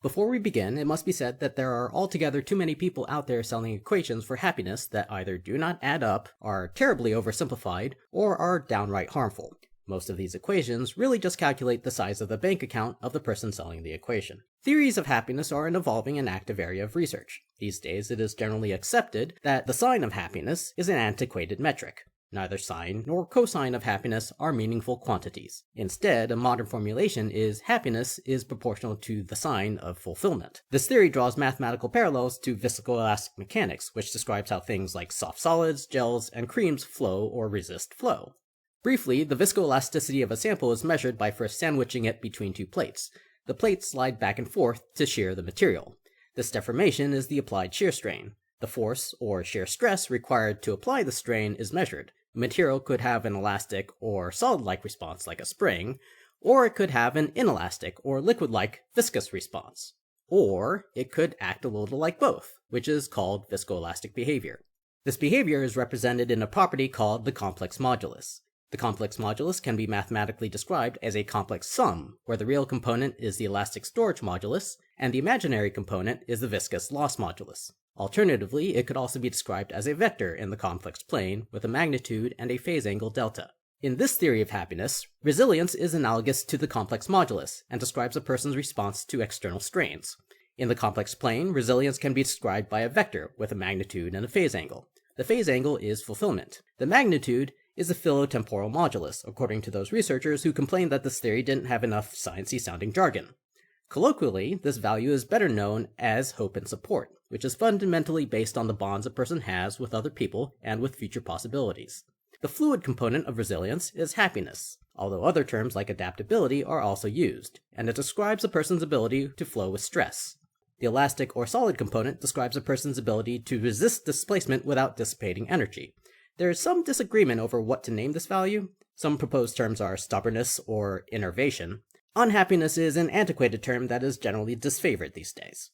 Before we begin, it must be said that there are altogether too many people out there selling equations for happiness that either do not add up, are terribly oversimplified, or are downright harmful. Most of these equations really just calculate the size of the bank account of the person selling the equation. Theories of happiness are an evolving and active area of research. These days, it is generally accepted that the sign of happiness is an antiquated metric. Neither sine nor cosine of happiness are meaningful quantities. Instead, a modern formulation is happiness is proportional to the sign of fulfillment. This theory draws mathematical parallels to viscoelastic mechanics, which describes how things like soft solids, gels, and creams flow or resist flow. Briefly, the viscoelasticity of a sample is measured by first sandwiching it between two plates. The plates slide back and forth to shear the material. This deformation is the applied shear strain. The force, or shear stress, required to apply the strain is measured. The material could have an elastic or solid-like response like a spring, or it could have an inelastic or liquid-like viscous response. Or it could act a little like both, which is called viscoelastic behavior. This behavior is represented in a property called the complex modulus. The complex modulus can be mathematically described as a complex sum, where the real component is the elastic storage modulus, and the imaginary component is the viscous loss modulus. Alternatively, it could also be described as a vector in the complex plane with a magnitude and a phase angle delta. In this theory of happiness, resilience is analogous to the complex modulus and describes a person's response to external strains. In the complex plane, resilience can be described by a vector with a magnitude and a phase angle. The phase angle is fulfillment. The magnitude is the philotemporal modulus, according to those researchers who complained that this theory didn't have enough sciencey sounding jargon. Colloquially, this value is better known as hope and support, which is fundamentally based on the bonds a person has with other people and with future possibilities. The fluid component of resilience is happiness, although other terms like adaptability are also used, and it describes a person's ability to flow with stress. The elastic or solid component describes a person's ability to resist displacement without dissipating energy. There is some disagreement over what to name this value. Some proposed terms are stubbornness or innervation. Unhappiness is an antiquated term that is generally disfavored these days.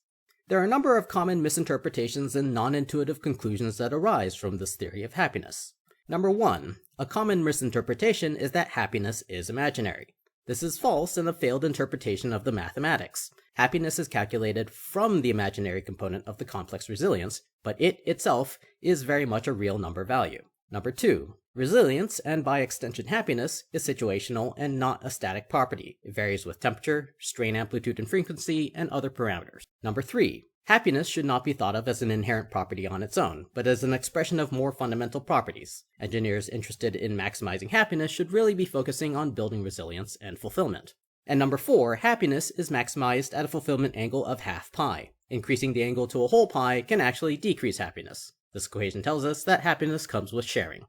There are a number of common misinterpretations and non-intuitive conclusions that arise from this theory of happiness. Number 1. A common misinterpretation is that happiness is imaginary. This is false and a failed interpretation of the mathematics. Happiness is calculated from the imaginary component of the complex resilience, but it itself is very much a real number value. Number 2. Resilience, and by extension happiness, is situational and not a static property. It varies with temperature, strain amplitude and frequency, and other parameters. Number 3. Happiness should not be thought of as an inherent property on its own, but as an expression of more fundamental properties. Engineers interested in maximizing happiness should really be focusing on building resilience and fulfillment. And number 4, happiness is maximized at a fulfillment angle of half pi. Increasing the angle to a whole pi can actually decrease happiness. This equation tells us that happiness comes with sharing.